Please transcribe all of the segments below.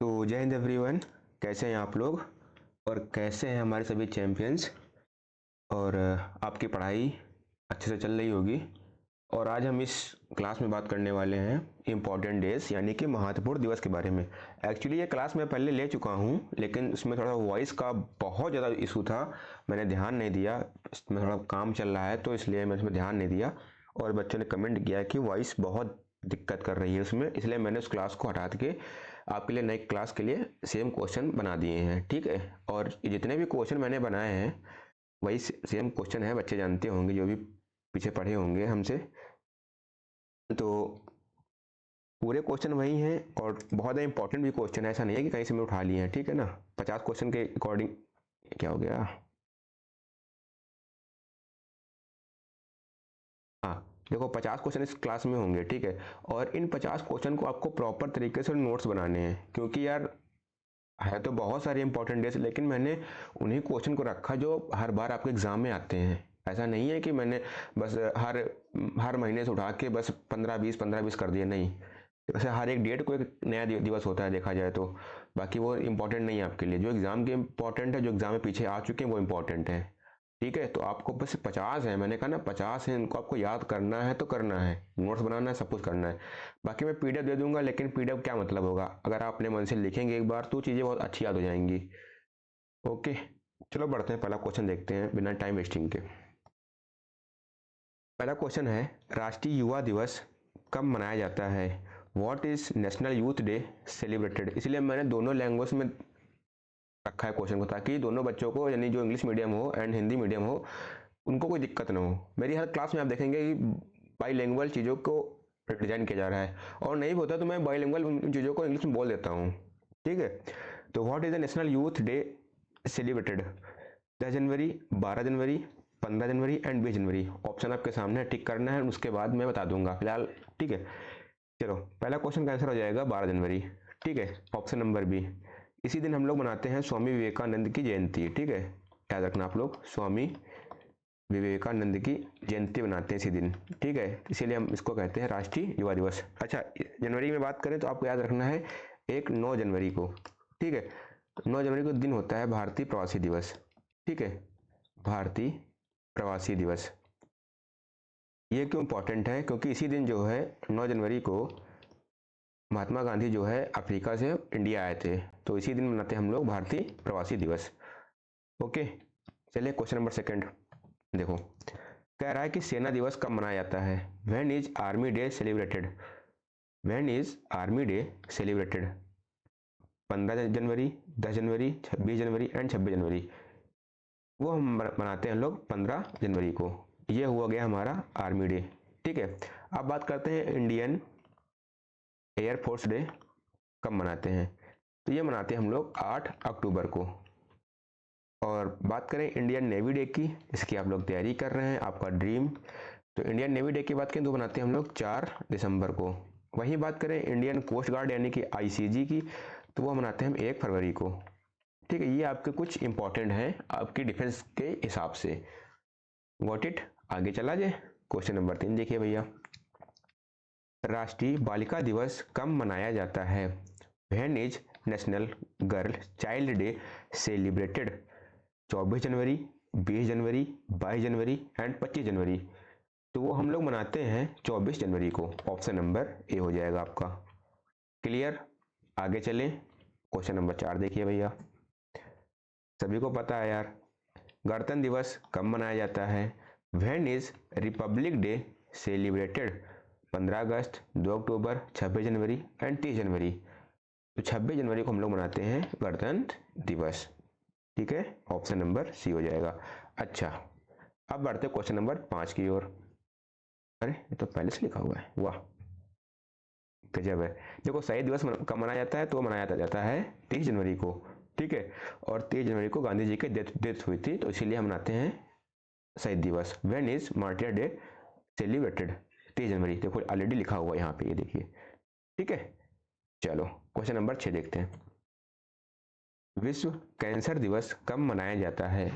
तो जय हिंद एवरीवन। कैसे हैं आप लोग और कैसे हैं हमारे सभी चैंपियंस। और आपकी पढ़ाई अच्छे से चल रही होगी। और आज हम इस क्लास में बात करने वाले हैं इम्पॉर्टेंट डेज यानी कि महत्वपूर्ण दिवस के बारे में। एक्चुअली ये क्लास मैं पहले ले चुका हूँ, लेकिन उसमें थोड़ा वॉइस का बहुत ज़्यादा इशू था, मैंने ध्यान नहीं दिया। इसमें थोड़ा काम चल रहा है तो इसलिए मैं इसमें ध्यान नहीं दिया। और बच्चों ने कमेंट किया कि वॉइस बहुत दिक्कत कर रही है उसमें, इसलिए मैंने उस क्लास को हटा के आपके लिए नई क्लास के लिए सेम क्वेश्चन बना दिए हैं। ठीक है, और जितने भी क्वेश्चन मैंने बनाए हैं वही सेम क्वेश्चन है, बच्चे जानते होंगे जो भी पीछे पढ़े होंगे हमसे। तो पूरे क्वेश्चन वही हैं और बहुत ज़्यादा इंपॉर्टेंट भी क्वेश्चन है, ऐसा नहीं है कि कहीं से मैं उठा लिए हैं। ठीक है ना, 50 क्वेश्चन के अकॉर्डिंग। क्या हो गया? हाँ, देखो 50 क्वेश्चन इस क्लास में होंगे। ठीक है, और इन 50 क्वेश्चन को आपको प्रॉपर तरीके से नोट्स बनाने हैं, क्योंकि यार है तो बहुत सारे इंपॉर्टेंट डेज, लेकिन मैंने उन्हीं क्वेश्चन को रखा जो हर बार आपके एग्जाम में आते हैं। ऐसा नहीं है कि मैंने बस हर महीने से उठा के बस 15-20 कर दिए, नहीं। वैसे हर एक डेट को एक नया दिवस होता है देखा जाए तो। बाकी वो इंपॉर्टेंट नहीं है आपके लिए, जो एग्जाम के इंपॉर्टेंट है, जो एग्जाम में पीछे आ चुके हैं वो इंपॉर्टेंट है। ठीक है, तो आपको बस 50 है, मैंने कहा ना 50 है, इनको आपको याद करना है तो करना है, नोट्स बनाना है, सब कुछ करना है। बाकी मैं पीडीएफ दे दूंगा, लेकिन पीडीएफ क्या मतलब होगा, अगर आप अपने मन से लिखेंगे एक बार तो चीज़ें बहुत अच्छी याद हो जाएंगी। ओके, चलो बढ़ते हैं, पहला क्वेश्चन देखते हैं बिना टाइम वेस्टिंग के। पहला क्वेश्चन है, राष्ट्रीय युवा दिवस कब मनाया जाता है? What is national youth day celebrated? इसलिए मैंने दोनों लैंग्वेज में रखा है क्वेश्चन को, ताकि दोनों बच्चों को, यानी जो इंग्लिश मीडियम हो एंड हिंदी मीडियम हो, उनको कोई दिक्कत ना हो। मेरी हर क्लास में आप देखेंगे कि बाईलिंगुअल चीज़ों को डिजाइन किया जा रहा है, और नहीं होता तो मैं बाईलिंगुअल उन चीज़ों को इंग्लिश में बोल देता हूँ। ठीक है, तो what is the national youth day celebrated? 10 January, 12 January, 15 January and 20 January. Option आपके सामने है, टिक करना है, उसके बाद मैं बता दूंगा फिलहाल। ठीक है, चलो पहला क्वेश्चन का आंसर हो जाएगा 12 जनवरी। ठीक है, ऑप्शन नंबर बी। इसी दिन हम लोग मनाते हैं स्वामी विवेकानंद की जयंती। ठीक है, याद रखना आप लोग, स्वामी विवेकानंद की जयंती बनाते हैं इसी दिन। ठीक है, इसीलिए हम इसको कहते हैं राष्ट्रीय युवा दिवस। अच्छा, जनवरी में बात करें तो आपको याद रखना है एक 9 जनवरी को। ठीक है, 9 जनवरी को दिन होता है भारतीय प्रवासी दिवस। ठीक है, भारतीय प्रवासी दिवस। ये क्यों इंपॉर्टेंट है? क्योंकि इसी दिन जो है 9 जनवरी को महात्मा गांधी जो है अफ्रीका से इंडिया आए थे, तो इसी दिन मनाते हैं हम लोग भारतीय प्रवासी दिवस। ओके, चलिए क्वेश्चन नंबर सेकंड देखो। कह रहा है कि सेना दिवस कब मनाया जाता है? When is army day celebrated? When is army day celebrated? 15 January, 10 January, 26 January and 26 जनवरी। वो हम मनाते हैं लोग 15 जनवरी को। ये हुआ गया हमारा आर्मी डे। ठीक है, अब बात करते हैं इंडियन एयरफोर्स डे कब मनाते हैं? तो ये मनाते हैं हम लोग 8 अक्टूबर को। और बात करें इंडियन नेवी डे की, इसकी आप लोग तैयारी कर रहे हैं, आपका ड्रीम। तो इंडियन नेवी डे की बात करें तो बनाते हैं हम लोग 4 दिसंबर को। वहीं बात करें इंडियन कोस्ट गार्ड यानी कि आईसीजी की, तो वो मनाते हैं हम 1 फरवरी को। ठीक है, ये आपके कुछ इंपॉर्टेंट हैं आपकी डिफेंस के हिसाब से। Got it? आगे चला जाए, क्वेश्चन नंबर 3 देखिए भैया। राष्ट्रीय बालिका दिवस कब मनाया जाता है? When is national girl child day celebrated? 24 January, 20 January, 22 January and 25 जनवरी। तो वो हम लोग मनाते हैं 24 जनवरी को। ऑप्शन नंबर ए हो जाएगा आपका। क्लियर? आगे चलें, क्वेश्चन नंबर 4 देखिए भैया। सभी को पता है यार, गणतंत्र दिवस कब मनाया जाता है? When is Republic day celebrated? 15 August, 2 October, 26 January and 30 जनवरी। तो 26 जनवरी को हम लोग मनाते हैं गणतंत्र दिवस। ठीक है, ऑप्शन नंबर सी हो जाएगा। अच्छा, अब बढ़ते क्वेश्चन नंबर 5 की ओर। अरे ये तो पहले से लिखा हुआ है, वाह गजब है। देखो सही दिवस कब मनाया जाता है? तो मनाया जाता है 30 जनवरी को। ठीक है, और 30 जनवरी को गांधी जी की डेथ हुई थी, तो इसीलिए हम मनाते हैं शहीद दिवस। When is martyr day celebrated? 30 जनवरी। देखो ऑलरेडी लिखा हुआ है यहाँ पे, ये देखिए। ठीक है, चलो क्वेश्चन नंबर 6 देखते हैं। विश्व कैंसर दिवस कब मनाया जाता है?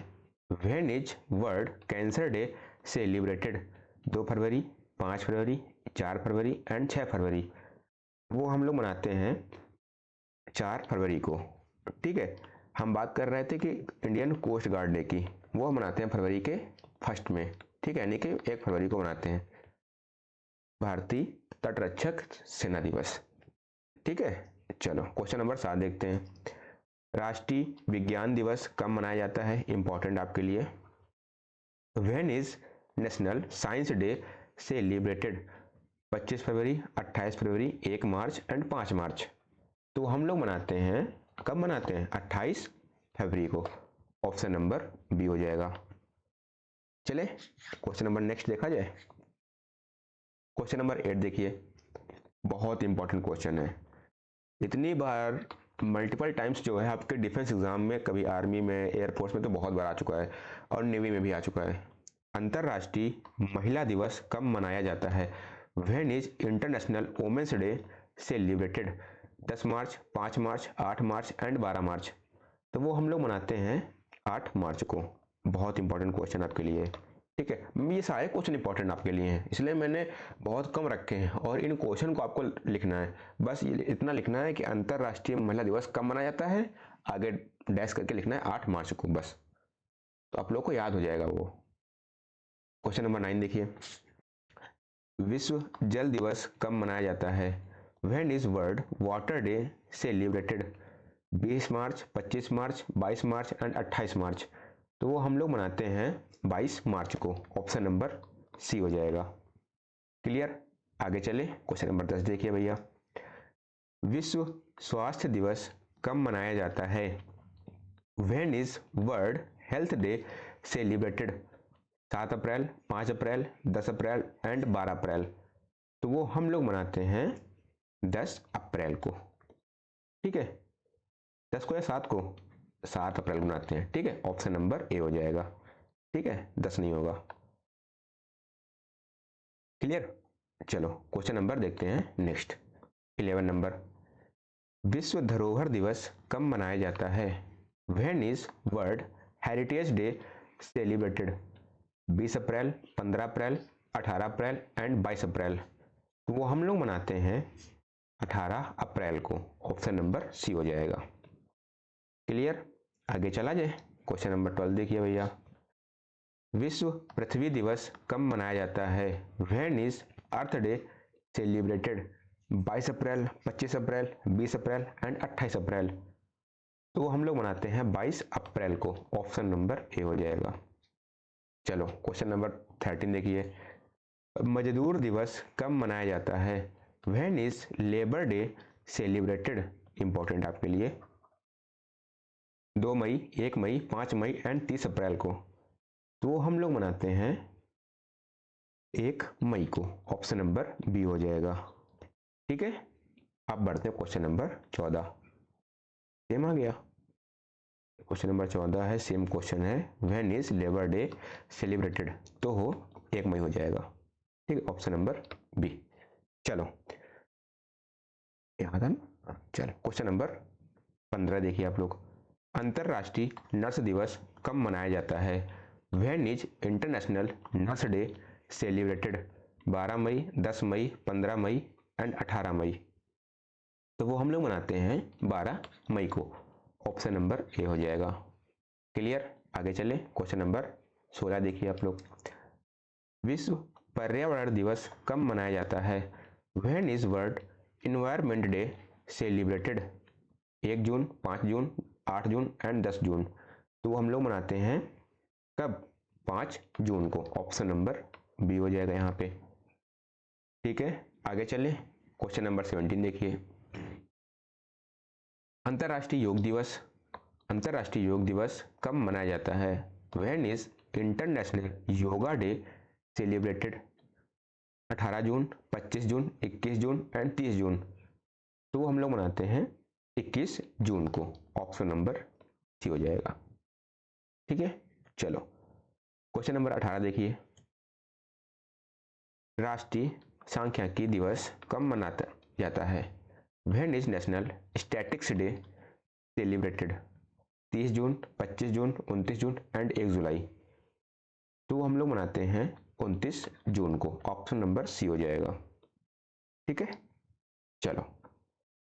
When is world cancer day celebrated? 2 February, 5 February, 4 February and 6 फरवरी। वो हम लोग मनाते हैं 4 फरवरी को। ठीक है, हम बात कर रहे थे कि इंडियन कोस्ट गार्ड डे की, वो मनाते हैं फरवरी के फर्स्ट में। ठीक है, यानी कि 1 फरवरी को मनाते हैं भारतीय तटरक्षक सेना दिवस। ठीक है, चलो क्वेश्चन नंबर 7 देखते हैं। राष्ट्रीय विज्ञान दिवस कब मनाया जाता है, इंपॉर्टेंट आपके लिए। When is national science day celebrated? 25 February, 28 February, 1 March and 5 मार्च। तो हम लोग मनाते हैं, कब मनाते हैं? 28 फरवरी को। ऑप्शन नंबर बी हो जाएगा। चले क्वेश्चन नंबर नेक्स्ट देखा जाए। क्वेश्चन नंबर 8 देखिए, बहुत इंपॉर्टेंट क्वेश्चन है। इतनी बार मल्टीपल टाइम्स जो है आपके डिफेंस एग्जाम में, कभी आर्मी में, एयरफोर्स में तो बहुत बार आ चुका है और नेवी में भी आ चुका है। अंतर्राष्ट्रीय महिला दिवस कब मनाया जाता है? When is international women's day celebrated? 10 March, 5 March, 8 March and 12 March. तो वो हम लोग मनाते हैं 8 मार्च को। बहुत इंपॉर्टेंट क्वेश्चन आपके लिए। ठीक है, ये सारे क्वेश्चन इंपॉर्टेंट आपके लिए हैं, इसलिए मैंने बहुत कम रखे हैं और इन क्वेश्चन को आपको लिखना है। बस इतना लिखना है कि अंतर्राष्ट्रीय महिला दिवस कब मनाया जाता है, आगे डैश करके लिखना है 8 मार्च को, बस। तो आप लोग को याद हो जाएगा वो। क्वेश्चन नंबर 9 देखिए, विश्व जल दिवस कब मनाया जाता है? When is world water day celebrated? 20 March, 25 March, 22 March and 28 मार्च। तो वो हम लोग मनाते हैं 22 मार्च को। ऑप्शन नंबर सी हो जाएगा। क्लियर, आगे चले। क्वेश्चन नंबर 10 देखिए भैया, विश्व स्वास्थ्य दिवस कब मनाया जाता है? When is world health day celebrated? 7 April, 5 April, 10 April and 12 अप्रैल। तो वो हम लोग मनाते हैं 10 अप्रैल को। ठीक है, 10 को या 7 को? 7 अप्रैल को मनाते हैं। ठीक है, ऑप्शन नंबर ए हो जाएगा। ठीक है, 10 नहीं होगा। क्लियर, चलो क्वेश्चन नंबर देखते हैं नेक्स्ट। 11 नंबर, विश्व धरोहर दिवस कब मनाया जाता है? When is world heritage day celebrated? 20 April, 15 April, 18 April and 22 अप्रैल। तो वो हम लोग मनाते हैं 18 अप्रैल को। ऑप्शन नंबर सी हो जाएगा। क्लियर, आगे चला जाए। क्वेश्चन नंबर 12 देखिए भैया, विश्व पृथ्वी दिवस कब मनाया जाता है? When is earth day celebrated? 22 April, 25 April, 20 April and 28 अप्रैल। तो वो हम लोग मनाते हैं 22 अप्रैल को। ऑप्शन नंबर ए हो जाएगा। चलो क्वेश्चन नंबर 13 देखिए, मजदूर दिवस कब मनाया जाता है? When is labour day celebrated? Important आपके लिए। 2 मई, 1 मई, 5 मई एंड 30 अप्रैल को। तो वो हम लोग मनाते हैं 1 मई को। ऑप्शन नंबर बी हो जाएगा। ठीक है, अब बढ़ते हैं क्वेश्चन नंबर 14। सेम आ गया। क्वेश्चन नंबर 14 है, सेम क्वेश्चन है, when is labour day celebrated? तो हो 1 मई हो जाएगा। ठीक है, ऑप्शन नंबर बी। चलो याद है ना। चलो क्वेश्चन नंबर 15 देखिए आप लोग, अंतरराष्ट्रीय नर्स दिवस कब मनाया जाता है? When is international nurse day celebrated? 12 May, 10 May, 15 May and 18 May. तो वो हम लोग मनाते हैं 12 मई को। ऑप्शन नंबर ए हो जाएगा। क्लियर, आगे चले। क्वेश्चन नंबर 16 देखिए आप लोग, विश्व पर्यावरण दिवस कब मनाया जाता है? When is world environment day celebrated? 1 June, 5 June, 8 June and 10 जून। तो वो हम लोग मनाते हैं कब? 5 जून को। ऑप्शन नंबर बी हो जाएगा यहाँ पे। ठीक है, आगे चले। क्वेश्चन नंबर 17 देखिए, अंतर्राष्ट्रीय योग दिवस कब मनाया जाता है? When is international yoga day celebrated? 18 June, 25 June, 21 June and 30 जून। तो वो हम लोग मनाते हैं 21 जून को। ऑप्शन नंबर सी हो जाएगा। ठीक है, चलो क्वेश्चन नंबर 18 देखिए, राष्ट्रीय सांख्यिकी दिवस कब मनाया जाता है? When is national statics day celebrated? 30 June, 25 June, 29 June and 1 जुलाई। तो हम लोग मनाते हैं 29 जून को। ऑप्शन नंबर सी हो जाएगा। ठीक है, चलो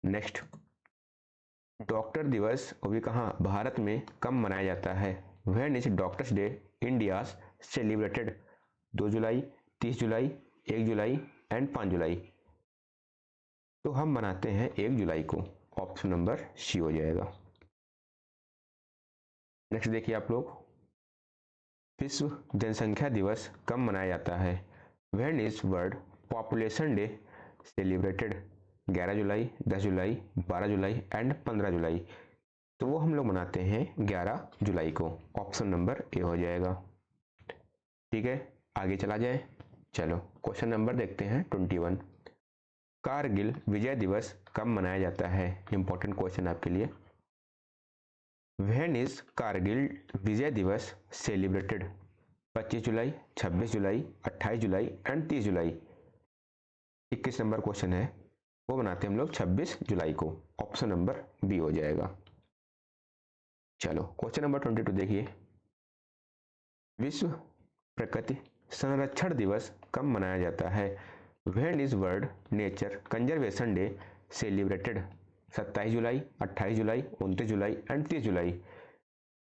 नेक्स्ट। डॉक्टर दिवस वो भी कहाँ भारत में कब मनाया जाता है? When is doctors day India celebrated? 2 July, 30 July, 1 July and 5 जुलाई। तो हम मनाते हैं 1 जुलाई को, ऑप्शन नंबर सी हो जाएगा। नेक्स्ट देखिए आप लोग, विश्व जनसंख्या दिवस कब मनाया जाता है? When is world population day celebrated? 11 July, 10 July, 12 July and 15 जुलाई। तो वो हम लोग मनाते हैं 11 जुलाई को, ऑप्शन नंबर ए हो जाएगा। ठीक है, आगे चला जाए। चलो क्वेश्चन नंबर देखते हैं 21। कारगिल विजय दिवस कब मनाया जाता है? इंपॉर्टेंट क्वेश्चन आपके लिए। व्हेन इज कारगिल विजय दिवस celebrated? 25 July, 26 July, 28 July and 30 July. 21 number question है, वो बनाते हैं हम लोग 26 जुलाई को, ऑप्शन नंबर बी हो जाएगा। चलो क्वेश्चन नंबर 22 देखिए, विश्व प्रकृति संरक्षण दिवस कब मनाया जाता है? When is world nature conservation day celebrated? 27 July, 28 July, 29 July and 30 जुलाई।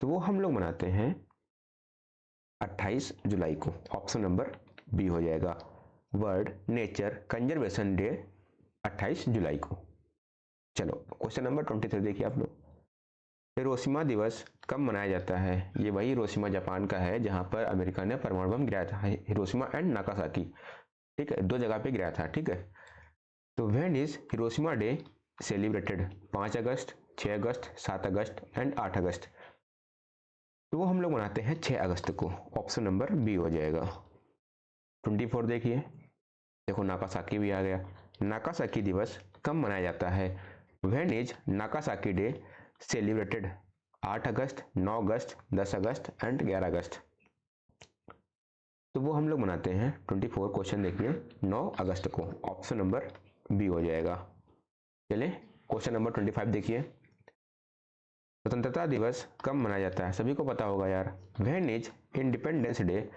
तो वो हम लोग मनाते हैं 28 जुलाई को, ऑप्शन नंबर बी हो जाएगा। वर्ल्ड नेचर कंजर्वेशन डे 28 जुलाई को। चलो क्वेश्चन नंबर 23 देखिए आप लोग, हिरोशिमा दिवस कब मनाया जाता है? ये वही हिरोशिमा जापान का है जहां पर अमेरिका ने परमाणु बम गिराया था, हिरोशिमा एंड नागासाकी। ठीक है, 2 जगह पे गिराया था। ठीक है, तो when is Hiroshima day celebrated? 5 August, 6 August, 7 August and 8 अगस्त। तो वो हम लोग मनाते हैं 6 अगस्त को, ऑप्शन नंबर बी हो जाएगा। 24 देखिए, देखो नागासाकी भी आ गया। नागासाकी दिवस कब मनाया जाता है? When is Nagasaki day celebrated? 8 August, 9 August, 10 August and 11 अगस्त। तो वो हम लोग मनाते हैं 24 क्वेश्चन देखिए 9 अगस्त को, ऑप्शन नंबर बी हो जाएगा। चलिए क्वेश्चन नंबर 25 देखिए, स्वतंत्रता दिवस कब मनाया जाता है? सभी को पता होगा यार। When is independence day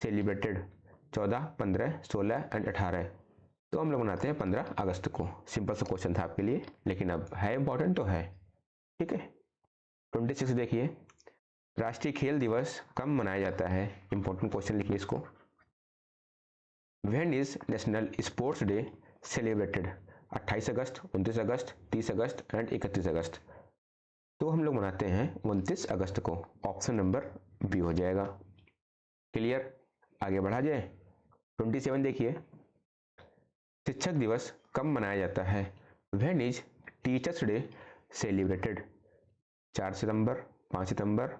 celebrated? 14, 15, 16 and 18। तो हम लोग मनाते हैं 15 अगस्त को। सिंपल सा क्वेश्चन था आपके लिए, लेकिन अब है इंपॉर्टेंट तो है। ठीक है, 26 देखिए, राष्ट्रीय खेल दिवस कब मनाया जाता है? इंपॉर्टेंट क्वेश्चन लिखिए इसको। When is national sports day celebrated? 28 August, 29 August, 30 August and 31 अगस्त। तो हम लोग मनाते हैं 29 अगस्त को, ऑप्शन नंबर बी हो जाएगा। क्लियर, आगे बढ़ा जाए। 27 देखिए, शिक्षक दिवस कब मनाया जाता है? When is teachers day celebrated? 4 September, 5 September,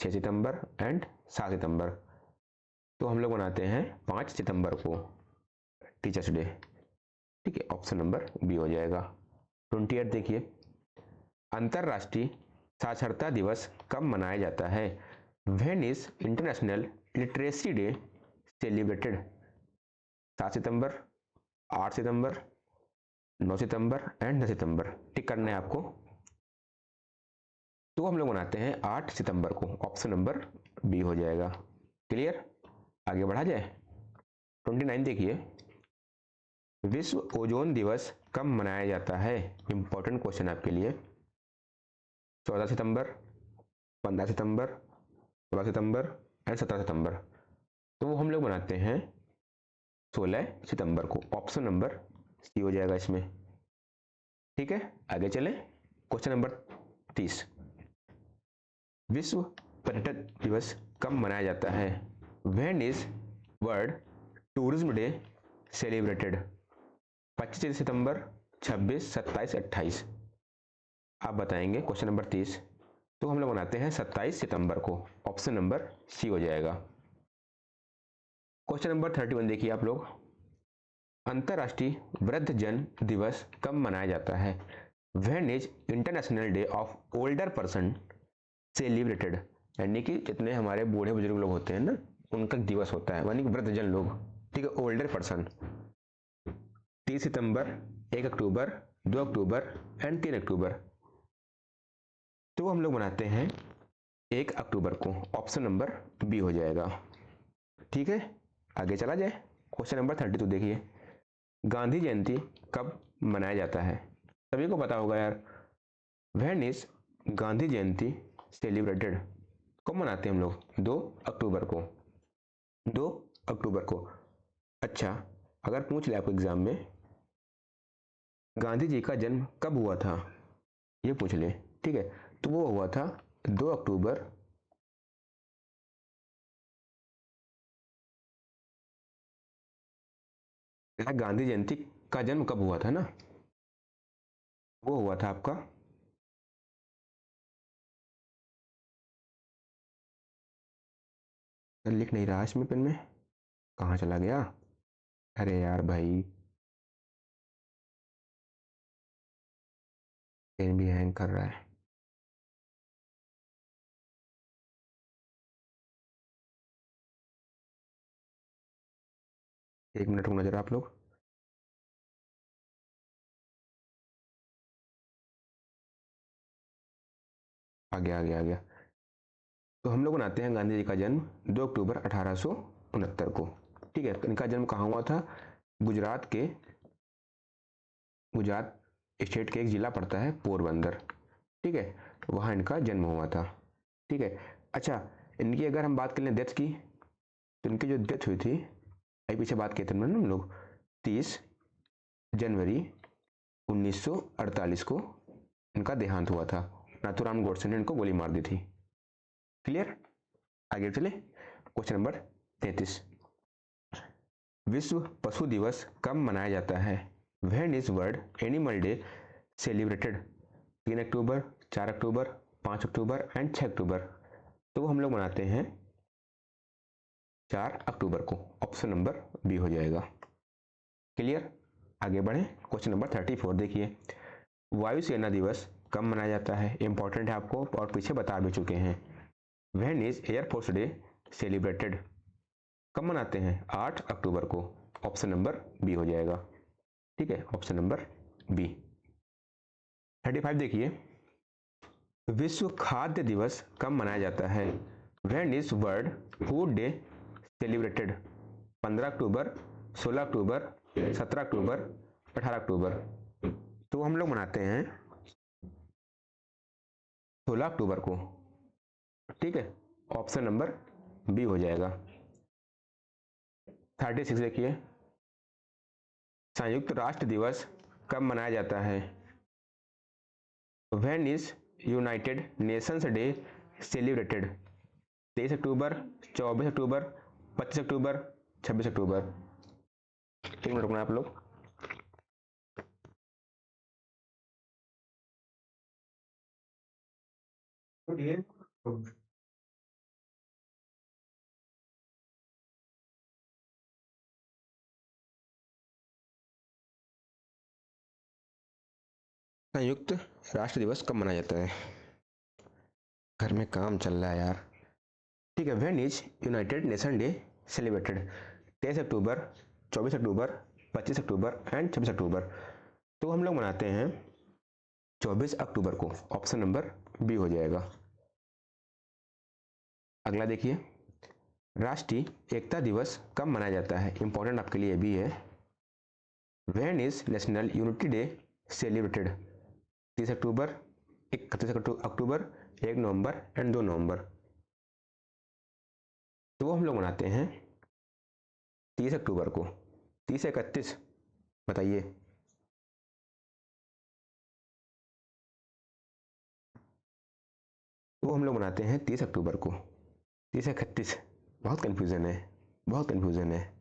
6 September and 7 सितंबर। तो हम लोग मनाते हैं 5 सितंबर को टीचर्स डे। ठीक है, ऑप्शन नंबर बी हो जाएगा। 28 देखिए, अंतरराष्ट्रीय साक्षरता दिवस कब मनाया जाता है? When is international literacy day celebrated? 7 September, 8 September, 9 September and 10 सितंबर। टिक करना है आपको। तो हम लोग मनाते हैं 8 सितंबर को, ऑप्शन नंबर बी हो जाएगा। क्लियर, आगे बढ़ा जाए। 29 देखिए, विश्व ओजोन दिवस कब मनाया जाता है? इंपॉर्टेंट क्वेश्चन आपके लिए। 14 सितंबर, 15 सितंबर, 16 सितंबर एंड 17 सितंबर। तो वो हम लोग मनाते हैं 16 सितंबर को, ऑप्शन नंबर सी हो जाएगा इसमें। ठीक है, आगे चलें। क्वेश्चन नंबर 30, विश्व पर्यटन दिवस कब मनाया जाता है? When is world tourism day celebrated? 25 सितंबर, 26, 27, 28। आप बताएंगे क्वेश्चन नंबर 30। तो हम लोग मनाते हैं 27 सितंबर को, ऑप्शन नंबर सी हो जाएगा। क्वेश्चन नंबर 31 देखिए आप लोग, अंतरराष्ट्रीय वृद्धजन दिवस कब मनाया जाता है? When is international day of older person celebrated? यानी कि जितने हमारे बूढ़े बुजुर्ग लोग होते हैं ना, उनका दिवस होता है, यानी कि वृद्धजन लोग। ठीक है, older person. 30 September, 1 October, 2 October and 3 अक्टूबर। तो हम लोग मनाते हैं 1 अक्टूबर को, ऑप्शन नंबर बी हो जाएगा। ठीक है, आगे चला जाए। क्वेश्चन नंबर 32 देखिए, गांधी जयंती कब मनाया जाता है? सभी को पता होगा यार। When is Gandhi Jayanti celebrated? कब मनाते हैं हम लोग? 2 अक्टूबर को। 2 अक्टूबर को। अच्छा, अगर पूछ ले आपको एग्जाम में गांधी जी का जन्म कब हुआ था, ये पूछ ले, ठीक है, तो वो हुआ था 2 अक्टूबर 1948। गांधी जयंती का जन्म कब हुआ था ना, वो हुआ था आपका लिख नहीं रहा इसमें पेन में, कहाँ चला गया? अरे यार भाई, पेन भी हैंग कर रहा है। एक मिनट रुकना जरा आप लोग। आ गया आ गया आ गया। तो हम लोग बनाते हैं गांधी जी का जन्म 2 अक्टूबर 1869 को, ठीक है। इनका जन्म कहाँ हुआ था? गुजरात के, गुजरात स्टेट के एक जिला पड़ता है पोरबंदर, ठीक है, वहाँ इनका जन्म हुआ था, ठीक है। अच्छा, इनकी अगर हम बात कर लें डेथ की, तो इनकी जो डेथ हुई थी, अभी पीछे बात किए थे ना हम लोग, 30 जनवरी 1948 को इनका देहांत हुआ था। नाथूराम गोडसे ने इनको गोली मार दी थी। क्लियर? आगे चले, क्वेश्चन नंबर 33। विश्व पशु दिवस कब मनाया जाता है? When is world animal day celebrated? 3 October, 4 October, 5 October and 6 अक्टूबर। तो वो हम लोग मनाते हैं 4 अक्टूबर को। ऑप्शन नंबर बी हो जाएगा। क्लियर? आगे बढ़े, क्वेश्चन नंबर 34 देखिए। वायुसेना दिवस कब मनाया जाता है? इंपॉर्टेंट है आपको, और पीछे बता भी चुके हैं। When is air force day celebrated? कब मनाते हैं? 8 अक्टूबर को। ऑप्शन नंबर बी हो जाएगा, ठीक है, ऑप्शन नंबर बी। 35 देखिए। विश्व खाद्य दिवस कब मनाया जाता है? When is world food day celebrated? 15 अक्टूबर, 16 अक्टूबर, 17 अक्टूबर, 18 अक्टूबर। तो हम लोग मनाते हैं 16 अक्टूबर को, ठीक है, ऑप्शन नंबर बी हो जाएगा। 36 देखिए। संयुक्त राष्ट्र दिवस कब मनाया जाता है? When is United Nations day celebrated? 23 अक्टूबर, 24 अक्टूबर, 25 अक्टूबर, 26 अक्टूबर। एक मिनट रुकना आप लोग। संयुक्त राष्ट्र दिवस कब मनाया जाता है? घर में काम चल रहा है यार, ठीक है। When is United nation day celebrated? 23 October, 24 October, 25 October and 26 अक्टूबर। तो हम लोग मनाते हैं 24 अक्टूबर को। ऑप्शन नंबर बी हो जाएगा। अगला देखिए। राष्ट्रीय एकता दिवस कब मनाया जाता है? इंपॉर्टेंट आपके लिए भी है। When is national unity day celebrated? 30 October, 31 October, 1 November and 2 नवंबर। तो वो हम लोग मनाते हैं 30 अक्टूबर को। 30 31, बताइए। तो हम लोग मनाते हैं 30 अक्टूबर को। 30 31, बहुत कन्फ्यूजन है, बहुत कन्फ्यूजन है।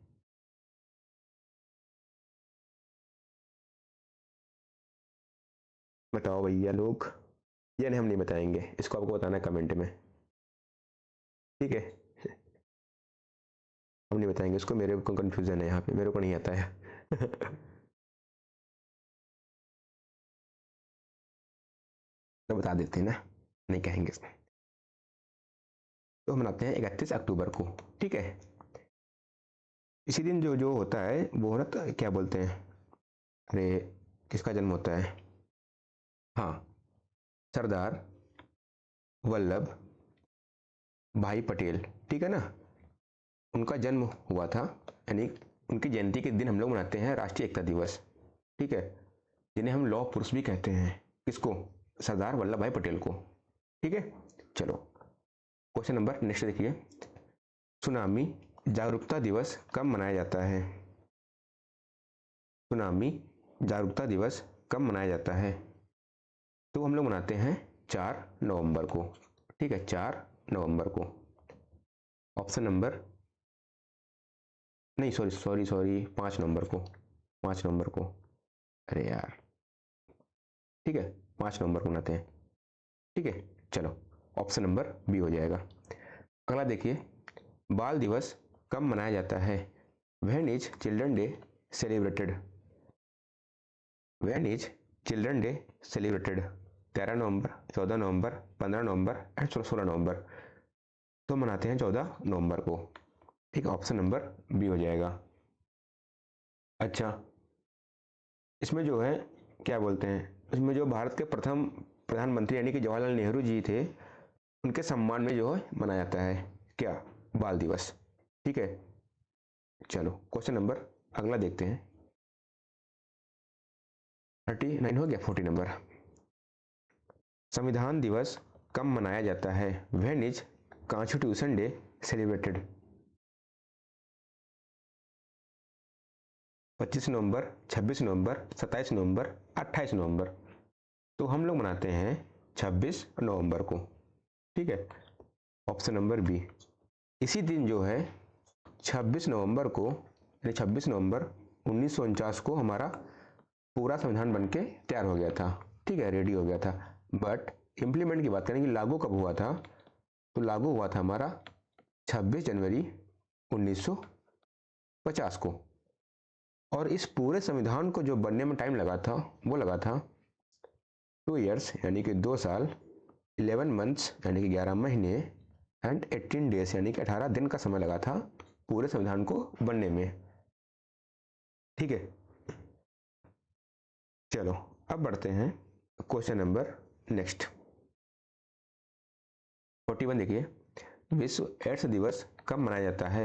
बताओ भैया लोग, या नहीं हम नहीं बताएंगे, इसको आपको बताना है कमेंट में, ठीक है। हम नहीं बताएंगे इसको, मेरे को कन्फ्यूजन है यहाँ पे, मेरे को नहीं आता है। तो बता देते हैं ना, नहीं कहेंगे इसमें। तो हम मनाते हैं 31 अक्टूबर को, ठीक है। इसी दिन जो जो होता है वो ना, क्या बोलते हैं, अरे किसका जन्म होता है? हाँ, सरदार वल्लभ भाई पटेल, ठीक है ना, उनका जन्म हुआ था, यानी उनकी जयंती के दिन हम लोग मनाते हैं राष्ट्रीय एकता दिवस, ठीक है, जिन्हें हम लौह पुरुष भी कहते हैं। किसको? सरदार वल्लभ भाई पटेल को। ठीक है, चलो क्वेश्चन नंबर नेक्स्ट देखिए, सुनामी जागरूकता दिवस कब मनाया जाता है? सुनामी जागरूकता दिवस कब मनाया जाता है? तो हम लोग मनाते हैं 4 नवंबर को। ठीक है, 4 नवंबर को। ऑप्शन नंबर नहीं, सॉरी 5 नवंबर को, 5 नवंबर को, अरे यार, ठीक है 5 नवंबर को मनाते हैं। ठीक है, चलो ऑप्शन नंबर बी हो जाएगा। अगला देखिए, बाल दिवस कब मनाया जाता है? When is children day celebrated? When is children day celebrated? 13 November, 14 November, 15 November and 16 नवंबर। तो मनाते हैं 14 नवंबर को। ठीक है, ऑप्शन नंबर बी हो जाएगा। अच्छा, इसमें जो है क्या बोलते हैं, इसमें जो भारत के प्रथम प्रधानमंत्री यानी कि जवाहरलाल नेहरू जी थे, उनके सम्मान में जो है मनाया जाता है क्या? बाल दिवस। ठीक है, चलो क्वेश्चन नंबर अगला देखते हैं। 39 हो गया, 40 नंबर। संविधान दिवस कब मनाया जाता है? When is constitution day celebrated? 25 नवंबर, 26 नवंबर, 27 नवंबर, 28 नवंबर। तो हम लोग मनाते हैं 26 नवंबर को। ठीक है, ऑप्शन नंबर बी। इसी दिन जो है 26 नवंबर को, यानी 26 नवंबर 1949 को हमारा पूरा संविधान बनके तैयार हो गया था। ठीक है, रेडी हो गया था। बट इम्प्लीमेंट की बात करें कि लागू कब हुआ था, तो लागू हुआ था हमारा 26 जनवरी 1950 को। और इस पूरे संविधान को जो बनने में टाइम लगा था वो लगा था 2 ईयर्स यानी कि 2 साल, 11 मंथ्स यानी कि 11 महीने एंड 18 डेज यानी कि 18 दिन का समय लगा था पूरे संविधान को बनने में। ठीक है, चलो अब बढ़ते हैं क्वेश्चन नंबर नेक्स्ट 41 देखिए, विश्व एड्स दिवस कब मनाया जाता है?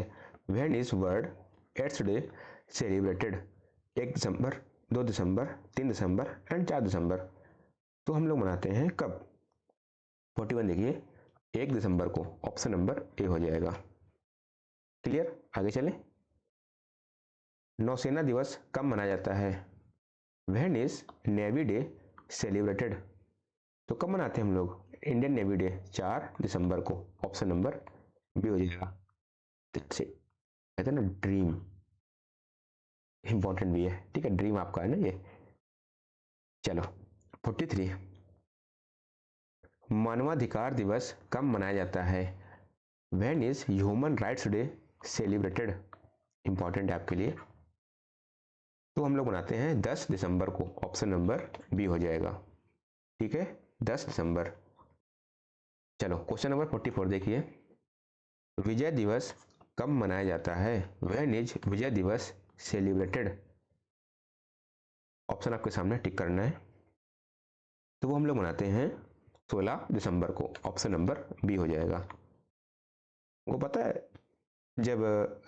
When is world AIDS day celebrated? 1 December, 2 December, 3 December and 4 December. तो हम लोग मनाते हैं कब? 41 देखिए, 1 दिसंबर को। ऑप्शन नंबर ए हो जाएगा। क्लियर, आगे चलें। नौसेना दिवस कब मनाया जाता है? When is navy day celebrated? तो कब मनाते हैं हम लोग इंडियन नेवी डे? 4 दिसंबर को। ऑप्शन नंबर बी हो जाएगा। कहते हैं ना ड्रीम इंपॉर्टेंट भी है। ठीक है, ड्रीम आपका है ना ये। चलो 43, मानवाधिकार दिवस कब मनाया जाता है? When is human rights day celebrated? Important है आपके लिए। तो हम लोग मनाते हैं 10 दिसंबर को। ऑप्शन नंबर बी हो जाएगा। ठीक है, 10 दिसंबर। चलो क्वेश्चन नंबर 44 देखिए, विजय दिवस कब मनाया जाता है? व्हेन इज विजय दिवस सेलिब्रेटेड? ऑप्शन आपके सामने टिक करना है। तो वो हम लोग मनाते हैं 16 दिसंबर को। ऑप्शन नंबर बी हो जाएगा। वो पता है, जब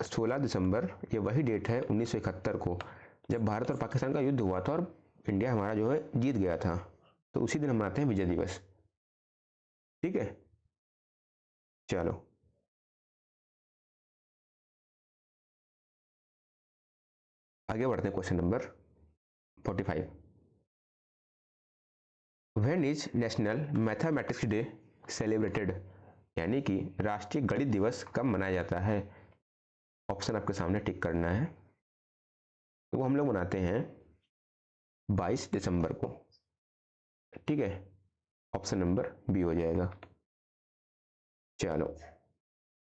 16 दिसंबर, ये वही डेट है 1971 को, जब भारत और पाकिस्तान का युद्ध हुआ था और इंडिया हमारा जो है जीत गया था। तो उसी दिन हम मनाते हैं विजय दिवस। ठीक है, चलो आगे बढ़ते हैं question number 45, when is national mathematics day celebrated? यानी कि राष्ट्रीय गणित दिवस कब मनाया जाता है? ऑप्शन आपके सामने टिक करना है। तो वो हम लोग मनाते हैं 22 दिसंबर को। ठीक है, ऑप्शन नंबर बी हो जाएगा। चलो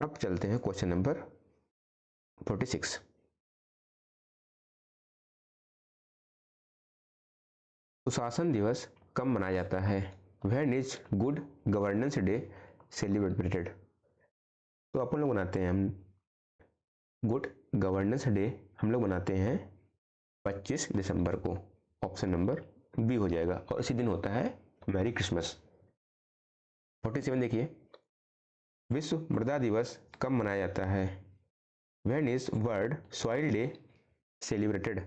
अब चलते हैं क्वेश्चन नंबर 46, सुशासन दिवस कब मनाया जाता है? When is good governance day celebrated? तो अपन लोग मनाते हैं हम गुड गवर्नेंस डे, हम लोग मनाते हैं 25 दिसंबर को। ऑप्शन नंबर बी हो जाएगा। और इसी दिन होता है मैरी क्रिसमस। 47 देखिए, विश्व मृदा दिवस कब मनाया जाता है? When is world soil day celebrated?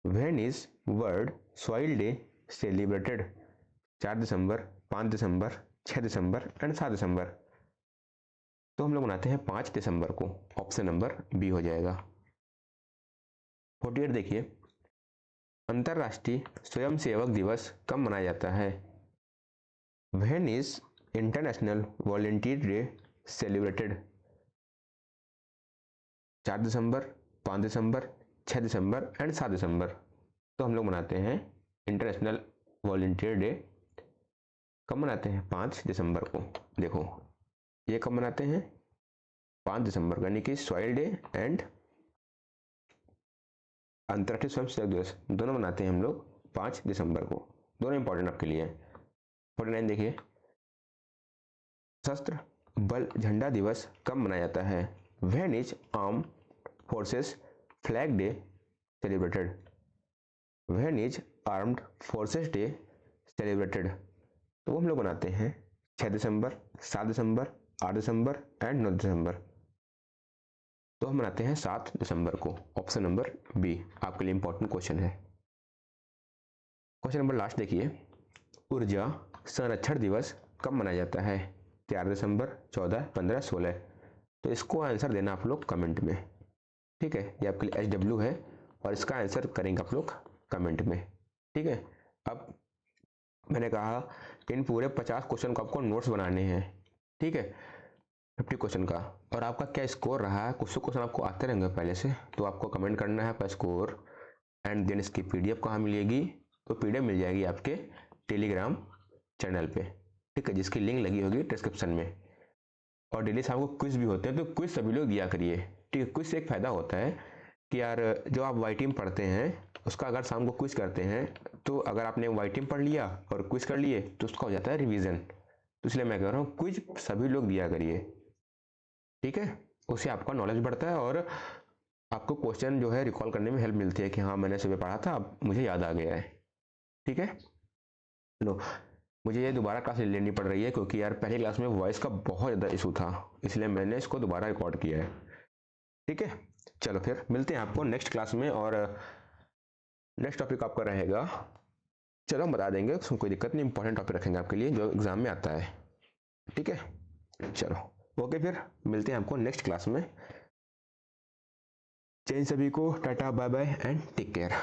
When is world soil day celebrated? 4 December, 5 December, 6 December and 7 दिसंबर। तो हम लोग मनाते हैं 5 दिसंबर को, ऑप्शन नंबर बी हो जाएगा। 48 देखिए, अंतर्राष्ट्रीय स्वयंसेवक दिवस कब मनाया जाता है? When is international volunteer day celebrated? 4 December, 5 December, 6 December and 7 दिसंबर। तो हम लोग मनाते हैं इंटरनेशनल वॉलंटियर डे कब मनाते हैं? 5 दिसंबर को। देखो ये कब मनाते हैं? 5 दिसंबर, यानी कि सॉइल डे एंड अंतर्राष्ट्रीय स्वयंसेवक दिवस दोनों मनाते हैं हम लोग 5 दिसंबर को। दोनों इंपॉर्टेंट आपके लिए। 49 देखिए, सशस्त्र बल झंडा दिवस कब मनाया जाता है? When is arm forces flag day celebrated? When is armed forces day celebrated? तो वो हम लोग मनाते हैं 6 दिसंबर, 7 दिसंबर, 8 दिसंबर एंड 9 दिसंबर। तो हम मनाते हैं 7 दिसंबर को, ऑप्शन नंबर बी आपके लिए इंपॉर्टेंट क्वेश्चन है। क्वेश्चन नंबर लास्ट देखिए, ऊर्जा संरक्षण दिवस कब मनाया जाता है? 4 दिसंबर, 14, 15, 16। तो इसको आंसर देना आप लोग कमेंट में, ठीक है। ये आपके लिए SW है और इसका आंसर करेंगे आप लोग कमेंट में, ठीक है। अब मैंने कहा इन पूरे 50 क्वेश्चन को आपको नोट्स बनाने हैं, ठीक है, 50 क्वेश्चन का। और आपका क्या स्कोर रहा है, कुछ क्वेश्चन आपको आते रहेंगे पहले से, तो आपको कमेंट करना है आपका स्कोर एंड देन इसकी PDF कहाँ मिलेगी? तो PDF मिल जाएगी आपके टेलीग्राम चैनल पे, ठीक है, जिसकी लिंक लगी होगी डिस्क्रिप्शन में। और डेली शाम को क्विज भी होते हैं, तो क्विज सभी लोग दिया करिए, ठीक है। क्विज से एक फ़ायदा होता है कि यार जो आप वाई टीम पढ़ते हैं उसका अगर शाम को क्विज करते हैं, तो अगर आपने वाई टीम पढ़ लिया और क्विज कर लिए तो उसका हो जाता है रिवीजन। तो इसलिए मैं कह रहा हूँ क्विज सभी लोग दिया करिए, ठीक है। उससे आपका नॉलेज बढ़ता है और आपको क्वेश्चन जो है रिकॉल करने में हेल्प मिलती है कि हाँ मैंने सुबह पढ़ा था, अब मुझे याद आ गया है, ठीक है। लो, मुझे ये दोबारा क्लास लेनी पड़ रही है क्योंकि यार पहली क्लास में वॉइस का बहुत ज़्यादा इशू था, इसलिए मैंने इसको दोबारा रिकॉर्ड किया है, ठीक है। चलो फिर मिलते हैं आपको नेक्स्ट क्लास में, और नेक्स्ट टॉपिक आपका रहेगा, चलो हम बता देंगे, उसमें कोई दिक्कत नहीं, इंपॉर्टेंट टॉपिक रखेंगे आपके लिए जो एग्जाम में आता है, ठीक है। चलो ओके, फिर मिलते हैं आपको नेक्स्ट क्लास में। जय सभी को, tata bye bye and take care.